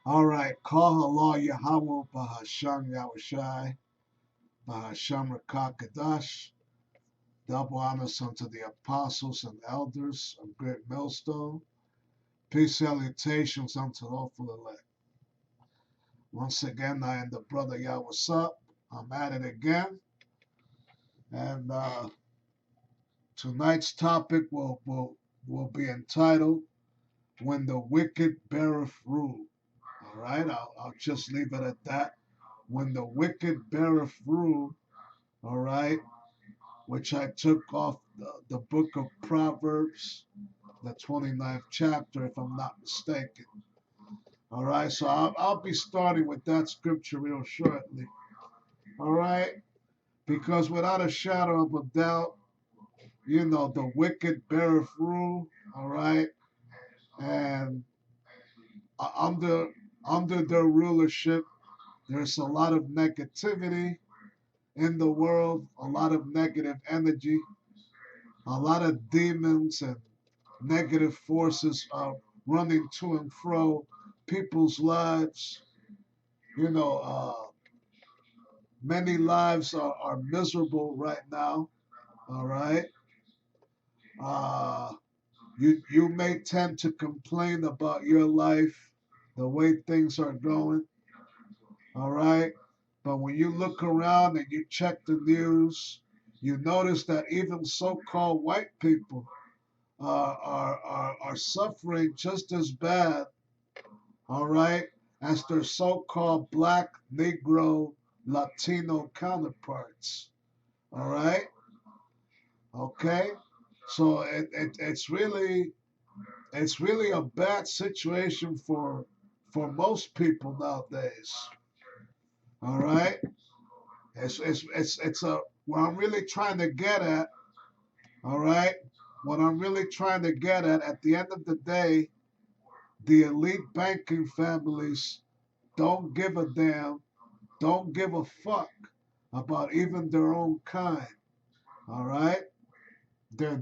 All right. Call Allah Yahweh Bahasham Yahushai Bahasham Rakakadash. Double honors unto the apostles and elders of Great Millstone. Peace salutations unto the hopeful elect. Once again, I am the brother Yah. What's up? I'm at it again. And tonight's topic will be entitled When the Wicked Beareth Rule. All right, I'll just leave it at that. When the wicked beareth rule, all right, which I took off the book of Proverbs, the 29th chapter, if I'm not mistaken. All right, so I'll be starting with that scripture real shortly. All right, because without a shadow of a doubt, the wicked beareth rule. All right, and under their rulership, there's a lot of negativity in the world, a lot of negative energy, a lot of demons and negative forces are running to and fro people's lives. You know, many lives are miserable right now. All right. Uh, you may tend to complain about your life, the way things are going. All right. But when you look around and you check the news, you notice that even so-called white people are suffering just as bad, all right, as their so-called black, Negro, Latino counterparts. All right, okay. So it's really a bad situation for most people nowadays. All right, it's a what I'm really trying to get at. All right, what I'm really trying to get at the end of the day, the elite banking families don't give a damn, don't give a fuck about even their own kind. All right? Their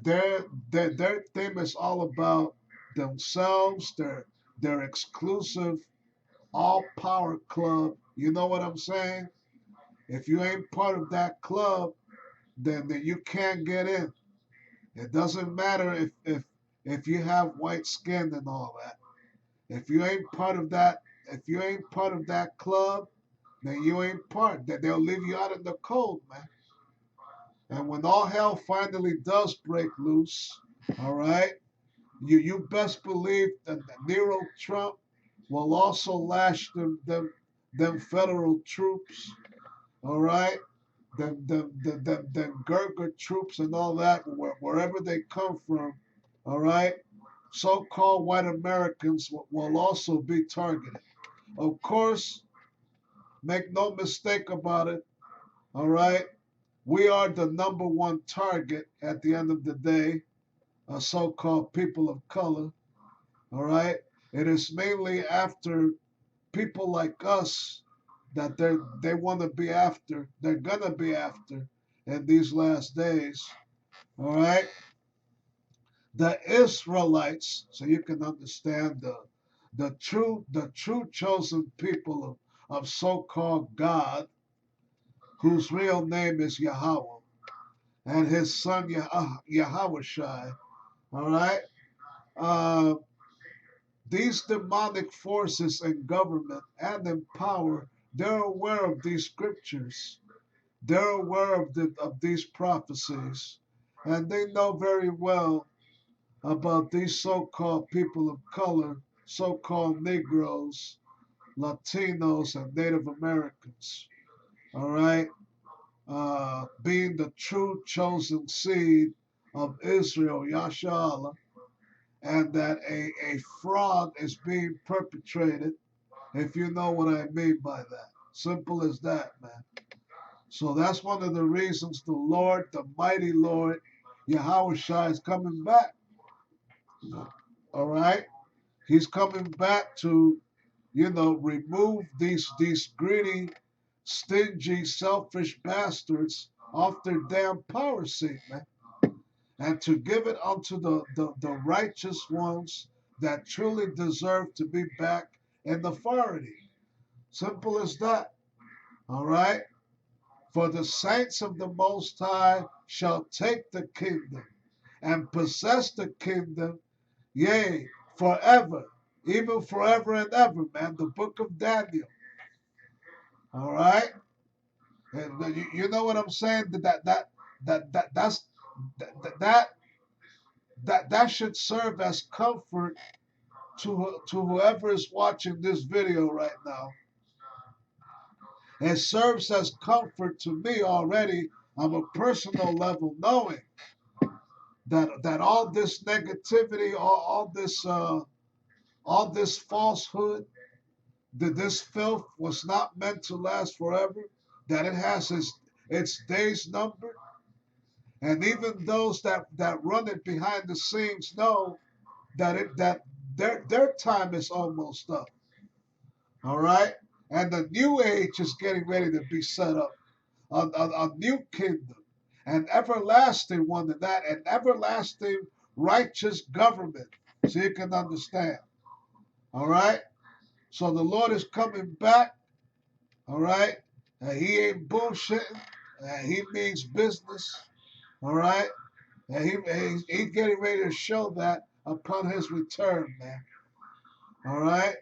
thing is all about themselves, their exclusive all power club. You know what I'm saying? If you ain't part of that club, then you can't get in. It doesn't matter if you have white skin and all that. If you ain't part of that, if you ain't part of that club, then you ain't part. That they'll leave you out in the cold, man. And when all hell finally does break loose, all right, you best believe that Nero Trump will also lash them federal troops, all right, them Gurkha troops and all that, wherever they come from, all right. So-called white Americans will also be targeted. Of course, make no mistake about it, all right? We are the number one target at the end of the day, so-called people of color, all right? It is mainly after people like us that they want to be after, they're gonna be after in these last days, all right? The Israelites, so you can understand the true chosen people of so-called God, whose real name is Yahweh, and his son Yahushai. All right, uh, these demonic forces in government and in power, they're aware of these scriptures. They're aware of these prophecies, and they know very well about these so-called people of color, so-called Negroes, Latinos, and Native Americans. All right, being the true chosen seed of Israel, Yashala, and that a fraud is being perpetrated, if you know what I mean by that. Simple as that, man. So that's one of the reasons the Lord, the mighty Lord, Yahushua is coming back. All right? He's coming back to, remove these greedy, stingy, selfish bastards off their damn power seat, man. And to give it unto the righteous ones that truly deserve to be back in authority. Simple as that. All right. For the saints of the Most High shall take the kingdom and possess the kingdom, yea, forever, even forever and ever, man. The book of Daniel. All right. And you know what I'm saying? That that that should serve as comfort to whoever is watching this video right now. It serves as comfort to me already on a personal level, knowing that all this negativity, all this falsehood, that this filth was not meant to last forever, that it has its days numbered, and even those that run it behind the scenes know that their time is almost up. All right, and the new age is getting ready to be set up, a new kingdom, an everlasting one, and that an everlasting righteous government. So you can understand. All right. So the Lord is coming back. All right. He ain't bullshitting. He means business. All right. And he's getting ready to show that upon his return, man. All right.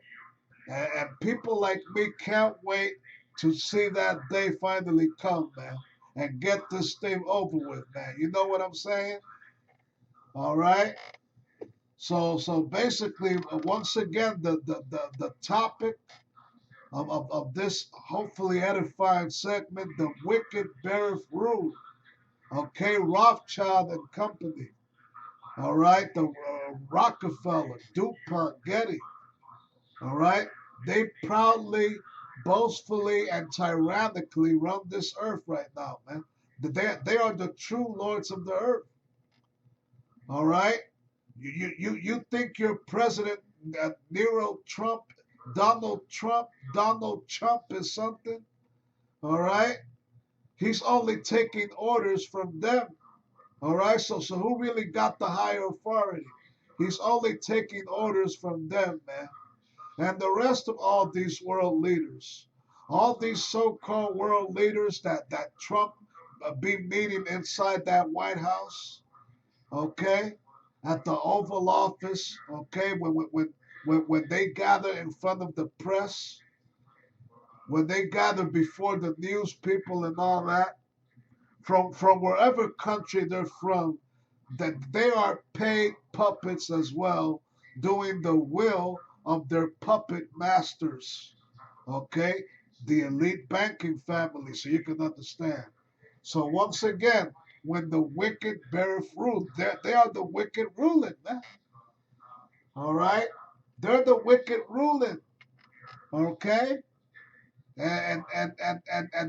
And people like me can't wait to see that day finally come, man, and get this thing over with, man. You know what I'm saying? All right. So basically, once again, the topic of this hopefully edifying segment, the wicked Bareth rule. Okay, Rothschild and Company. All right, the Rockefeller, DuPont, Getty. All right, they proudly, boastfully, and tyrannically run this earth right now, man. They are the true lords of the earth. All right, you think your president, Nero Trump, Donald Trump is something? All right, he's only taking orders from them. All right, so who really got the higher authority? He's only taking orders from them, man. And the rest of all these world leaders, all these so-called world leaders that Trump be meeting inside that White House, okay, at the Oval Office, okay, when they gather in front of the press, when they gather before the news people and all that, from wherever country they're from, that they are paid puppets as well, doing the will of their puppet masters. Okay, the elite banking family, so you can understand. So once again, when the wicked beareth rule, they are the wicked ruling, man. All right, they're the wicked ruling. Okay, and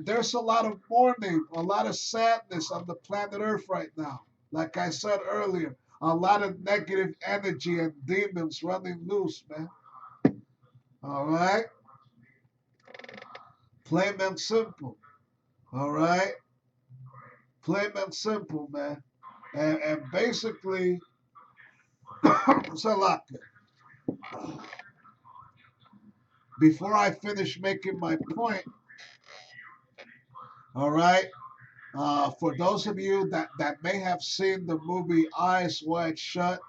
there's a lot of mourning, a lot of sadness on the planet Earth right now. Like I said earlier, a lot of negative energy and demons running loose, man. All right, plain and simple. All right, plain and simple, man. And basically, Salaka, before I finish making my point, all right, for those of you that may have seen the movie Eyes Wide Shut,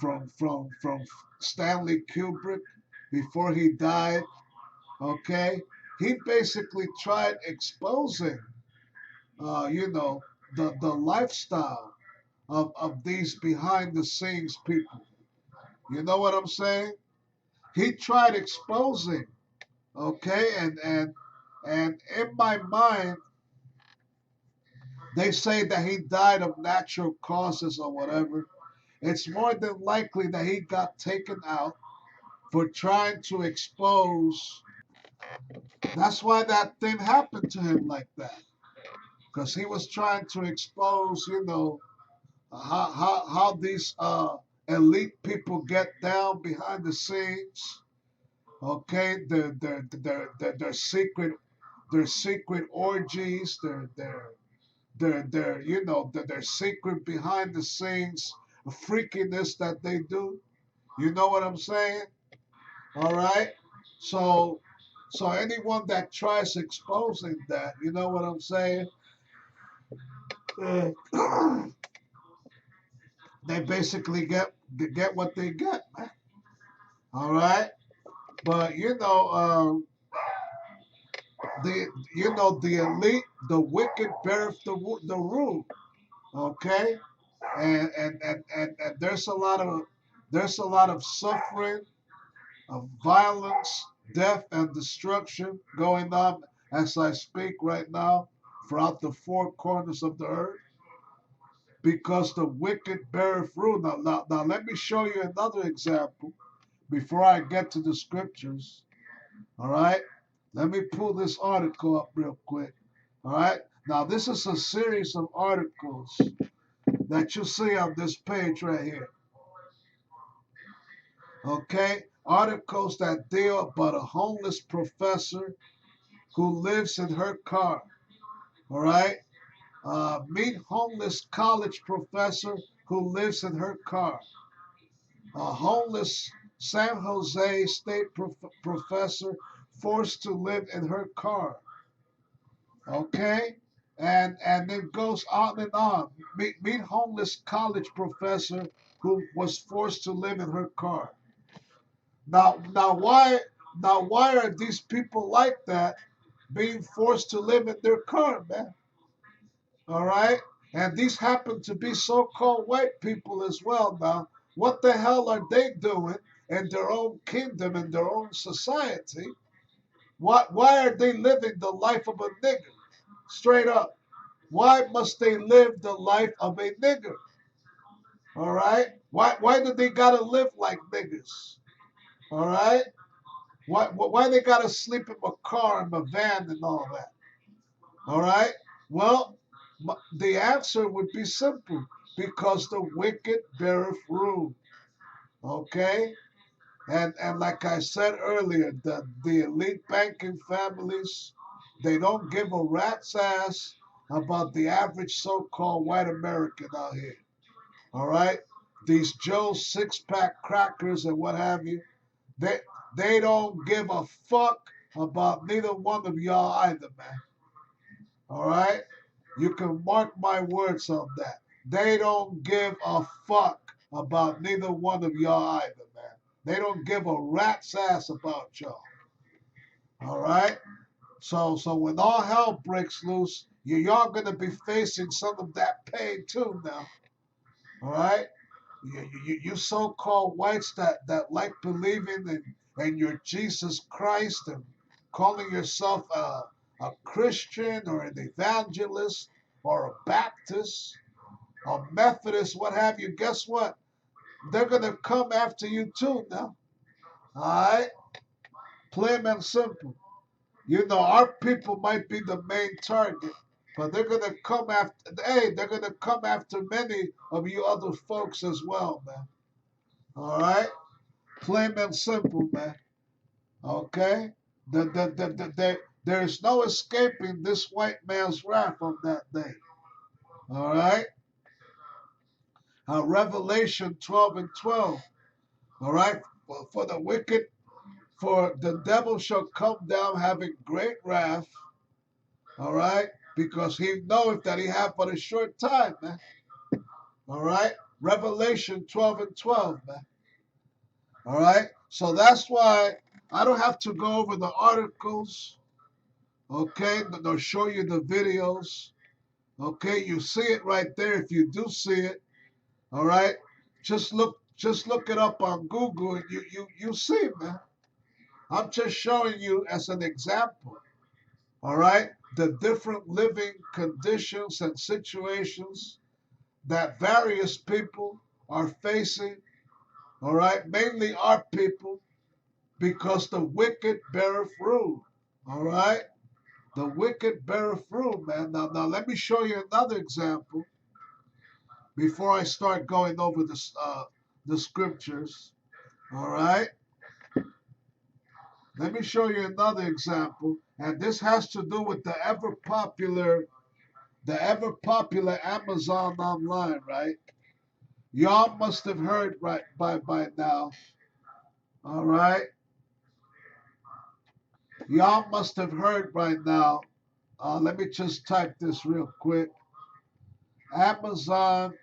from Stanley Kubrick before he died. Okay, he basically tried exposing, you know, the lifestyle of these behind the scenes people. You know what I'm saying? He tried exposing. Okay, and in my mind, they say that he died of natural causes or whatever. It's more than likely that he got taken out for trying to expose. That's why that thing happened to him like that, because he was trying to expose, you know, how these elite people get down behind the scenes. Okay, their secret orgies, their you know their secret behind the scenes freakiness that they do. You know what I'm saying? All right. So, so anyone that tries exposing that, you know what I'm saying? Uh, they basically get what they get, man. All right. But the the elite, the wicked beareth the rule. Okay. And there's a lot of suffering, of violence, death, and destruction going on as I speak right now throughout the four corners of the earth because the wicked beareth rule. Now, let me show you another example before I get to the scriptures. All right? Let me pull this article up real quick. All right? Now, this is a series of articles that you see on this page right here. Okay? Articles that deal about a homeless professor who lives in her car. All right? Meet homeless college professor who lives in her car. A homeless San Jose State professor forced to live in her car. Okay? And it goes on and on. Meet homeless college professor who was forced to live in her car. Now why are these people like that being forced to live in their car, man? All right? And these happen to be so-called white people as well now. What the hell are they doing in their own kingdom, in their own society? Why are they living the life of a nigger? Straight up. Why must they live the life of a nigger? All right? Why do they gotta live like niggers? All right? Why they gotta sleep in a car and a van and all that? All right? Well, the answer would be simple because the wicked beareth rule. Okay? And like I said earlier, the elite banking families, they don't give a rat's ass about the average so-called white American out here. All right? These Joe's six-pack crackers and what have you, they they don't give a fuck about neither one of y'all either, man. All right? You can mark my words on that. They don't give a fuck about neither one of y'all either, man. They don't give a rat's ass about y'all. All right? So when all hell breaks loose, y'all gonna be facing some of that pain too now. All right? You so-called whites that like believing in your Jesus Christ and calling yourself a Christian or an evangelist or a Baptist or Methodist, what have you, guess what? They're going to come after you too now. All right? Plain and simple. Our people might be the main target, but they're going to come after, hey, they're going to come after many of you other folks as well, man. All right? Plain and simple, man. Okay? There's no escaping this white man's wrath on that day. All right? Revelation 12 and 12. All right? For the wicked, for the devil shall come down having great wrath. All right? Because he knoweth that he hath but a short time, man. All right? Revelation 12 and 12, man. All right? So that's why I don't have to go over the articles. Okay? They'll show you the videos. Okay? You see it right there if you do see it. All right? Just look it up on Google and you see, man. I'm just showing you as an example. All right? The different living conditions and situations that various people are facing. All right? Mainly our people because the wicked beareth rule. All right? The wicked beareth rule, man. Now let me show you another example before I start going over the scriptures. All right? Let me show you another example, and this has to do with the ever popular Amazon online, right? Y'all must have heard right by now. All right? Y'all must have heard right now. Let me just type this real quick. Amazon,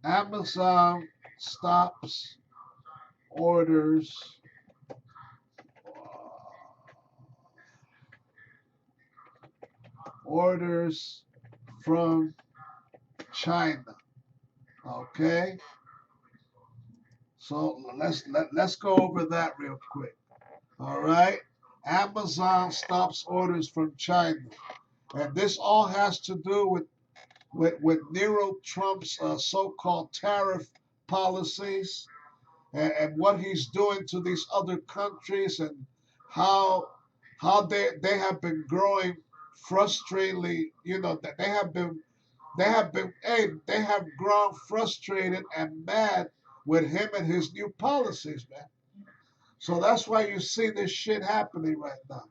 Amazon stops orders orders from China. Okay, so let's go over that real quick. All right, Amazon stops orders from China, and this all has to do with Nero Trump's so-called tariff policies and what he's doing to these other countries and how they have been growing frustratingly. You know that they have grown frustrated and mad with him and his new policies, man. So that's why you see this shit happening right now.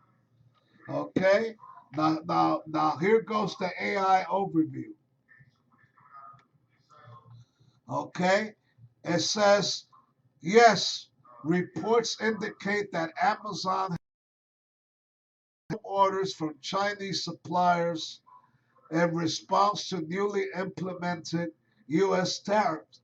Okay? Now here goes the AI overview. Okay? It says, yes, reports indicate that Amazon has orders from Chinese suppliers in response to newly implemented U.S. tariffs.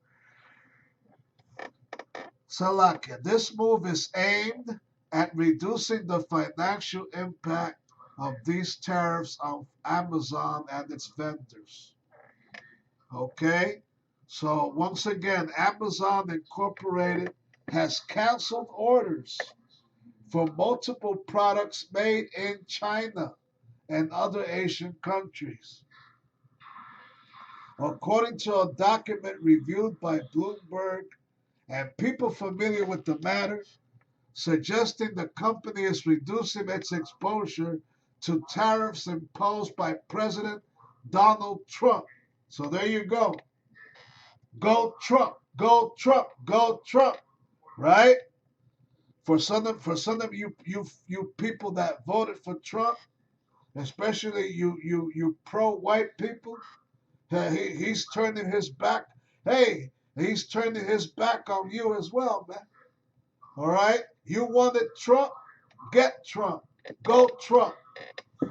Salakia. This move is aimed at reducing the financial impact of these tariffs on Amazon and its vendors. Okay? So, once again, Amazon Incorporated has canceled orders for multiple products made in China and other Asian countries. According to a document reviewed by Bloomberg and people familiar with the matter, suggesting the company is reducing its exposure to tariffs imposed by President Donald Trump. So there you go. Go Trump, go Trump, go Trump, right? For some of you people that voted for Trump, especially you pro-white people, he's turning his back. Hey, he's turning his back on you as well, man. All right? You wanted Trump? Get Trump. Go Trump.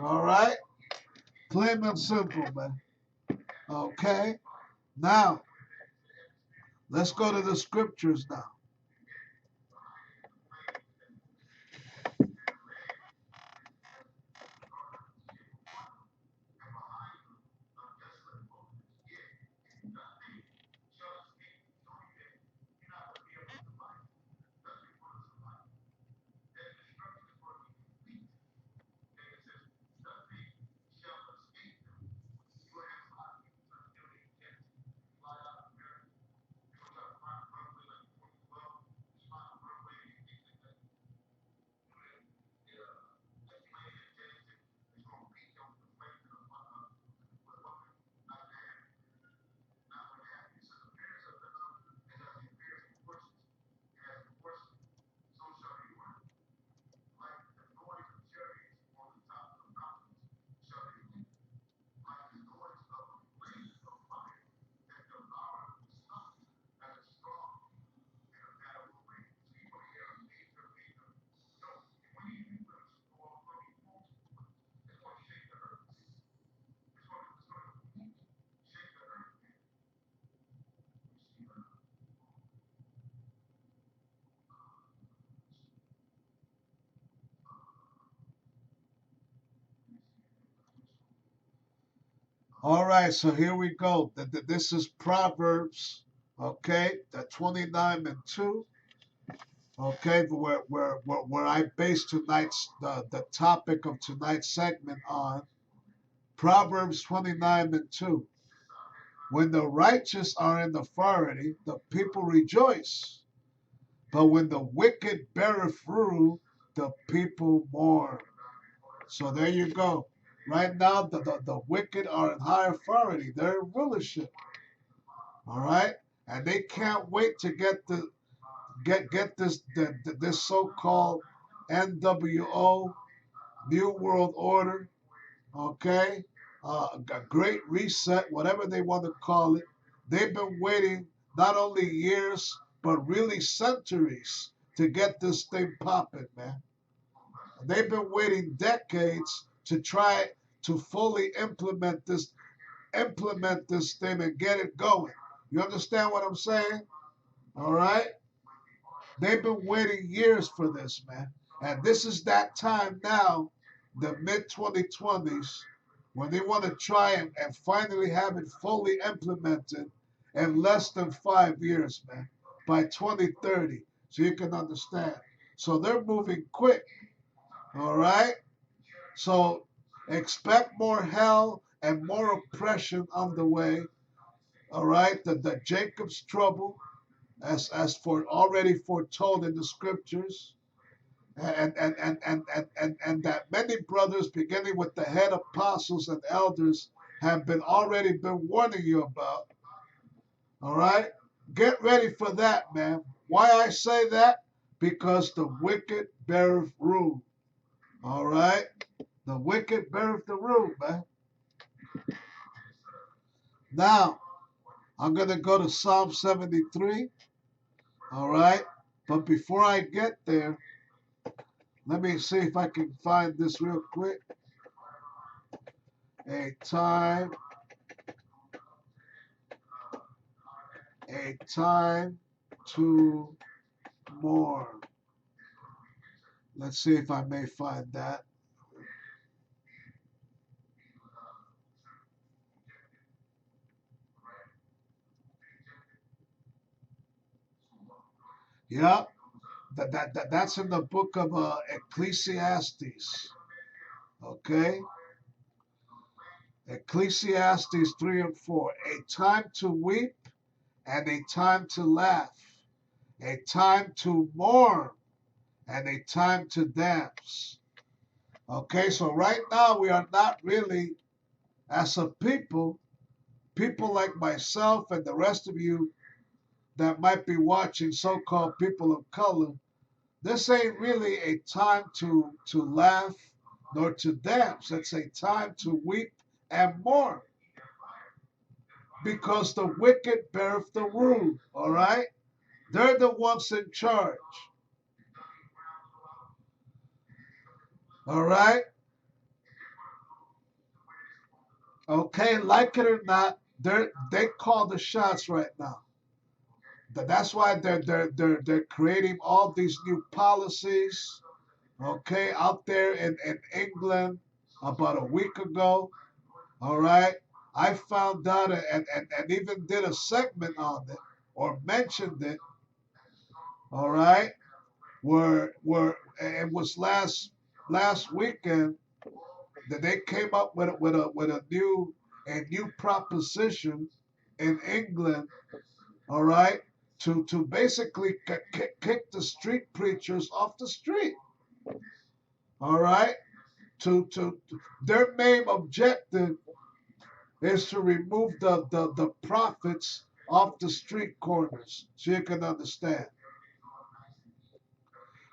All right? Plain and simple, man. Okay? Now, let's go to the scriptures now. All right, so here we go. This is Proverbs, okay, the 29 and 2, okay, where I base the topic of tonight's segment on Proverbs 29 and 2. When the righteous are in authority, the people rejoice. But when the wicked beareth rule, the people mourn. So there you go. Right now, the wicked are in high authority. They're in rulership. All right, and they can't wait to get this so-called NWO New World Order. Okay, a great reset, whatever they want to call it. They've been waiting not only years but really centuries to get this thing popping, man. They've been waiting decades to try to fully implement this thing and get it going. You understand what I'm saying? All right? They've been waiting years for this, man. And this is that time now, the mid 2020s, when they want to try and finally have it fully implemented in less than 5 years, man, by 2030, so you can understand. So they're moving quick, all right? So expect more hell and more oppression on the way, all right? The Jacob's trouble, as for already foretold in the scriptures, and that many brothers, beginning with the head apostles and elders, have been already been warning you about. All right, get ready for that, man. Why I say that? Because the wicked beareth rule. All right, the wicked beareth the rule, man. Now I'm gonna go to Psalm 73. All right, but before I get there, let me see if I can find this real quick. A time, a time to mourn. Let's see if I may find that. Yeah, that's in the book of Ecclesiastes. Okay, Ecclesiastes 3 and 4. A time to weep and a time to laugh, a time to mourn and a time to dance. Okay, so right now we are not really, as a people like myself and the rest of you that might be watching, so-called people of color, this ain't really a time to laugh nor to dance. It's a time to weep and mourn because the wicked beareth the rule. All right, they're the ones in charge. All right, okay, like it or not, they call the shots right now. That's why they're creating all these new policies. Okay, out there in England about a week ago. All right, I found out and even did a segment on it or mentioned it. All right, where it was last weekend that they came up with a new proposition in England. All right, to basically kick the street preachers off the street. All right, to their main objective is to remove the prophets off the street corners so you can understand.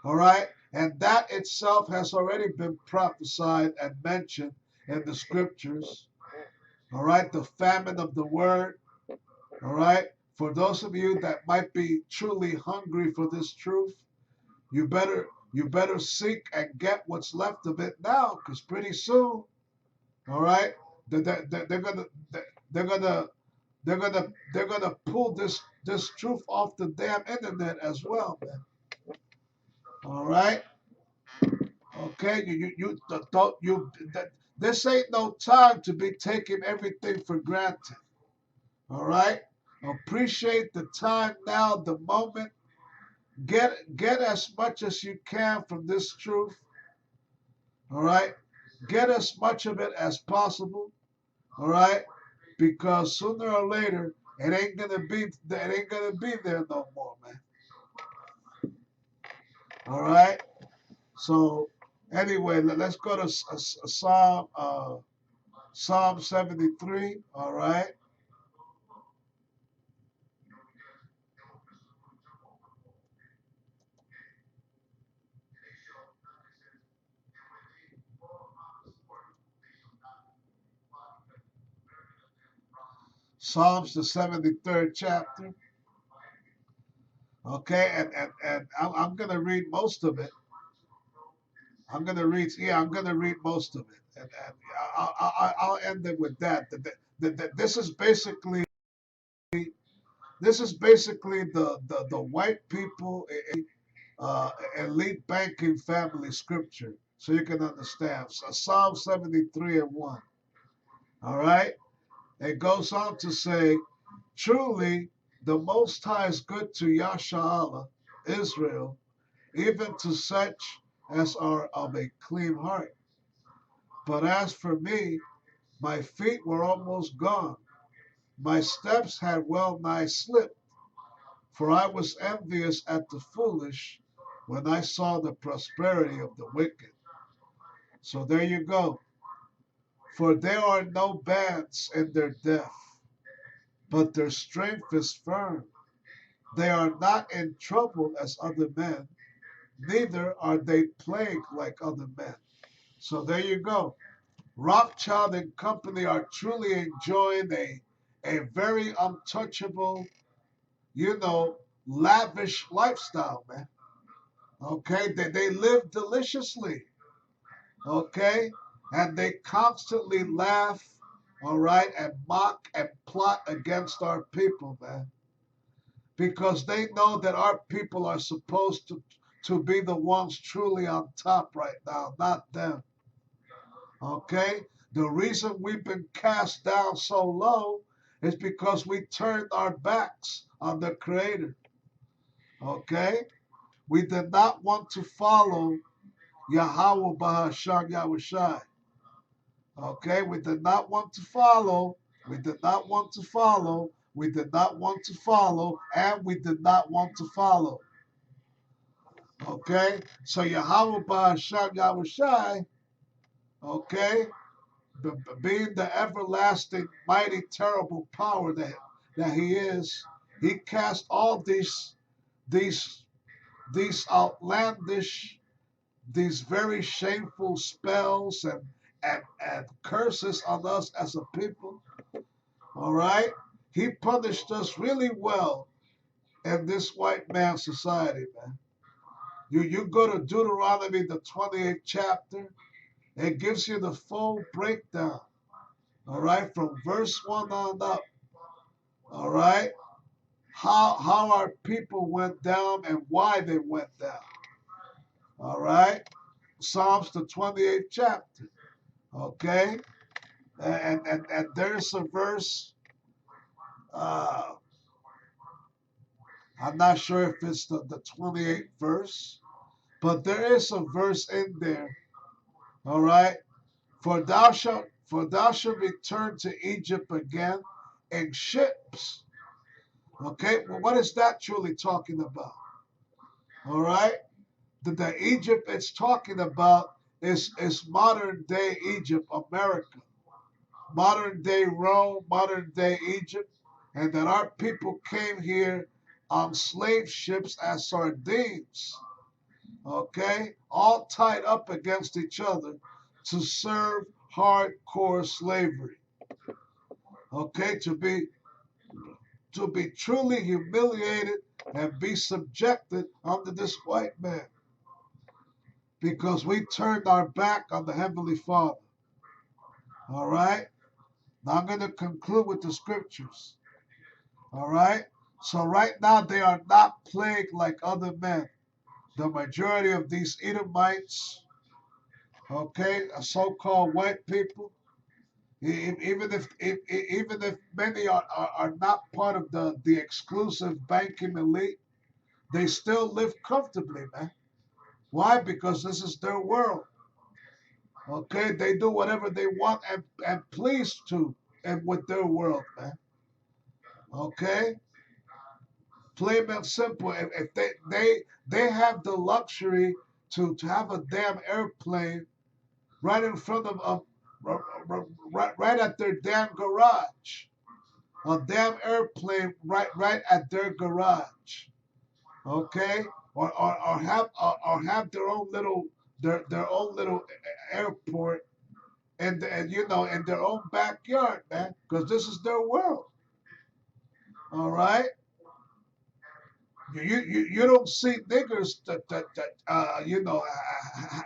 All right, and that itself has already been prophesied and mentioned in the scriptures. All right, the famine of the word. All right, for those of you that might be truly hungry for this truth, you better seek and get what's left of it now, because pretty soon, all right, they're gonna they're gonna they're gonna they're gonna pull this truth off the damn internet as well, man. All right, okay, don't you that this ain't no time to be taking everything for granted. All right, appreciate the time now, the moment. Get as much as you can from this truth. All right, get as much of it as possible. All right, because sooner or later it ain't gonna be there no more, man. All right. So anyway, let's go to Psalm 73. All right. Psalms the 73rd chapter. Okay, and I'm going to read most of it. I'm going to read most of it. And I'll end it with that. This is basically the white people elite banking family scripture, so you can understand. So Psalm 73 and 1. All right, it goes on to say, truly the Most High is good to Yasharallah, Israel, even to such as are of a clean heart. But as for me, my feet were almost gone. My steps had well nigh slipped, for I was envious at the foolish when I saw the prosperity of the wicked. So there you go. For there are no bands in their death, but their strength is firm. They are not in trouble as other men, neither are they plagued like other men. So there you go. Rothschild and Company are truly enjoying a very untouchable, lavish lifestyle, man. Okay, they live deliciously. Okay, and they constantly laugh, all right, and mock and plot against our people, man, because they know that our people are supposed to be the ones truly on top right now, not them. Okay, the reason we've been cast down so low is because we turned our backs on the Creator. Okay, we did not want to follow Yahweh Bahasham Yahushai. Okay, we did not want to follow. We did not want to follow. We did not want to follow. And we did not want to follow. Okay, so Yahweh Ba'asham Yahushai, okay, being the everlasting, mighty, terrible power that He is, He cast all these these outlandish, these very shameful spells and curses on us as a people. All right? He punished us really well in this white man society, man. You go to Deuteronomy, the 28th chapter, it gives you the full breakdown. All right, from verse 1 on up. All right, how our people went down and why they went down. All right, Psalms, the 28th chapter. Okay, and there's a verse. Uh, I'm not sure if it's the 28th verse, but there is a verse in there. All right. For thou shalt return to Egypt again in ships. Okay. Well, what is that truly talking about? All right. The Egypt it's talking about is modern day Egypt, America, modern day Rome, modern day Egypt, and that our people came here on slave ships as sardines, okay, all tied up against each other to serve hardcore slavery, okay, to be truly humiliated and be subjected under this white man because we turned our back on the Heavenly Father. All right. Now I'm going to conclude with the scriptures. All right. So right now they are not plagued like other men. The majority of these Edomites, okay, so-called white people, even if many are not part of the exclusive banking elite, they still live comfortably, man. Why? Because this is their world. Okay, they do whatever they want and please to, and with their world, man. Okay, plain and simple. If they have the luxury to have a damn airplane right in front of right at their damn garage, a damn airplane right at their garage. Okay, or have their own little airport and in their own backyard, man, because this is their world. All right. You don't see niggers that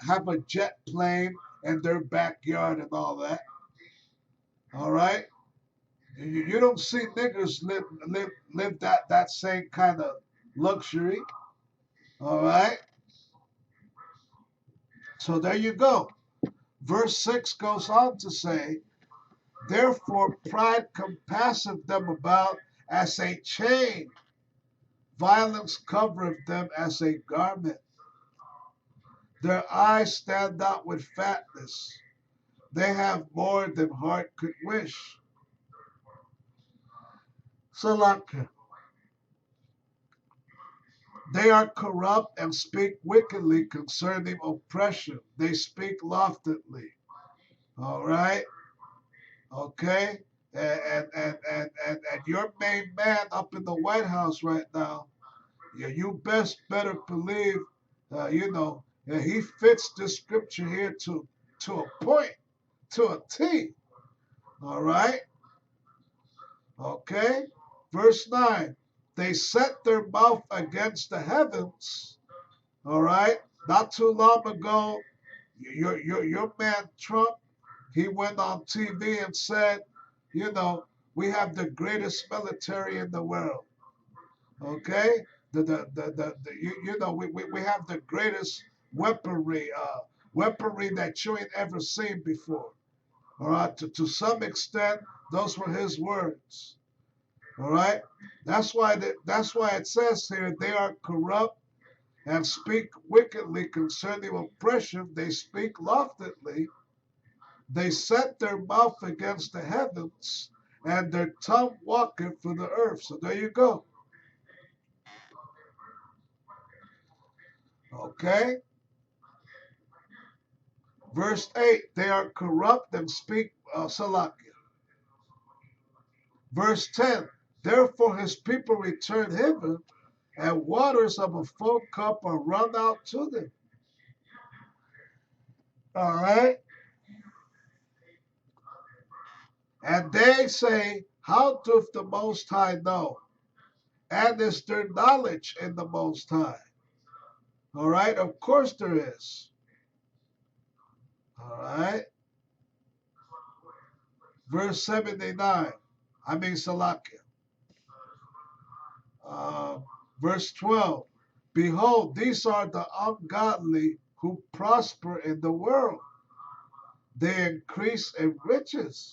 have a jet plane in their backyard and all that. All right, you don't see niggers live that same kind of luxury. All right, so there you go. Verse 6 goes on to say, therefore pride compasseth them about as a chain, violence covereth them as a garment. Their eyes stand out with fatness. They have more than heart could wish. Salak, they are corrupt and speak wickedly concerning oppression. They speak loftily. All right? Okay? And your main man up in the White House right now, yeah, you better believe, he fits this scripture here to a point, to a T. All right? Okay? Verse 9. They set their mouth against the heavens. All right? Not too long ago, your man Trump, he went on TV and said, you know, we have the greatest military in the world. Okay? We have the greatest weaponry that you ain't ever seen before. All right? To some extent, those were his words. All right, that's why it says here they are corrupt and speak wickedly concerning oppression. They speak loftily. They set their mouth against the heavens, and their tongue walketh for the earth. So there you go. Okay. Verse 8, they are corrupt and speak Salakia. Verse 10, therefore his people return hither, and waters of a full cup are run out to them. All right. And they say, how doth the Most High know? And is there knowledge in the Most High? All right. Of course there is. All right. Verse 79. I mean Salakia. Verse 12. Behold, these are the ungodly who prosper in the world. They increase in riches.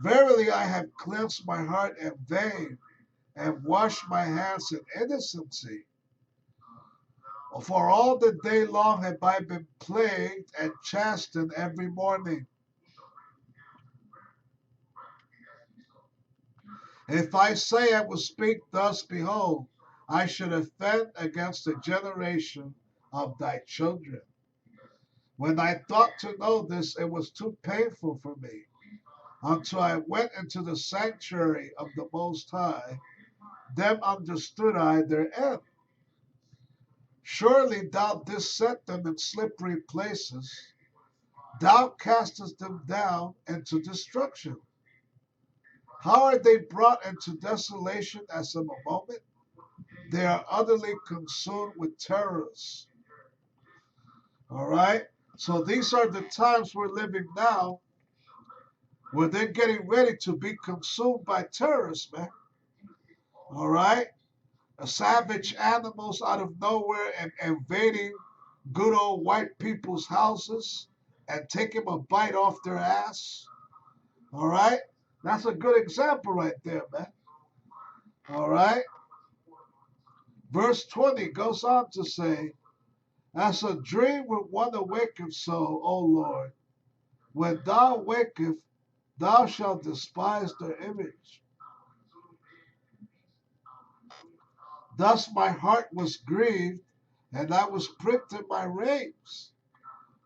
Verily, I have cleansed my heart in vain and washed my hands in innocency. For all the day long have I been plagued and chastened every morning. If I say I will speak thus, behold, I should offend against the generation of thy children. When I thought to know this, it was too painful for me, until I went into the sanctuary of the Most High. Then understood I their end. Surely thou didst set them in slippery places. Thou castest them down into destruction. How are they brought into desolation as in a moment? They are utterly consumed with terrors. All right? So these are the times we're living now where they're getting ready to be consumed by terrorists, man. All right? Savage animals out of nowhere and invading good old white people's houses and taking a bite off their ass. All right? That's a good example right there, man. All right? Verse 20 goes on to say, as a dream when one awaketh so, O Lord, when thou awaketh, thou shalt despise their image. Thus my heart was grieved, and I was pricked in my reins.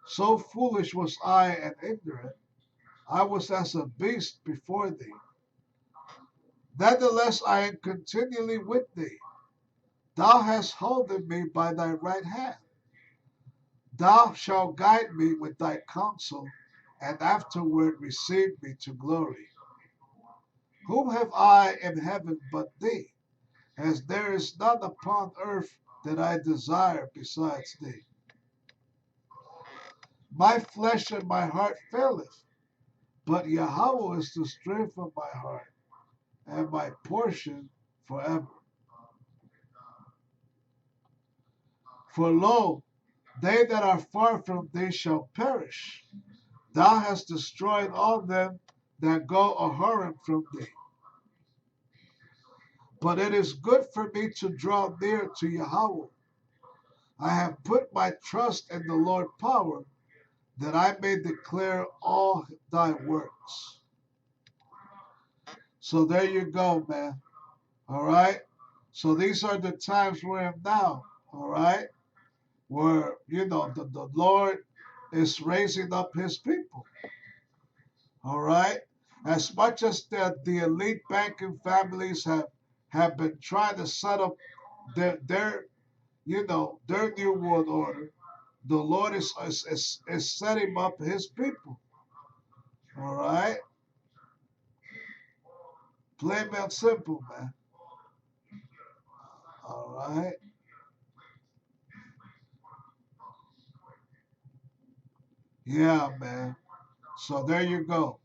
So foolish was I and ignorant. I was as a beast before thee. Nevertheless, I am continually with thee. Thou hast holden me by thy right hand. Thou shalt guide me with thy counsel, and afterward receive me to glory. Whom have I in heaven but thee? as there is none upon earth that I desire besides thee. My flesh and my heart faileth, but Yahweh is the strength of my heart and my portion forever. For lo, they that are far from thee shall perish. Thou hast destroyed all them that go a-whoring from thee. But it is good for me to draw near to Yahweh. I have put my trust in the Lord power, that I may declare all thy works. So there you go, man. All right. So these are the times we're in now. All right. Where, the Lord is raising up his people. All right. As much as the elite banking families have been trying to set up their their new world order, the Lord is setting up his people. All right. Plain and simple, man. All right. Yeah, man. So there you go.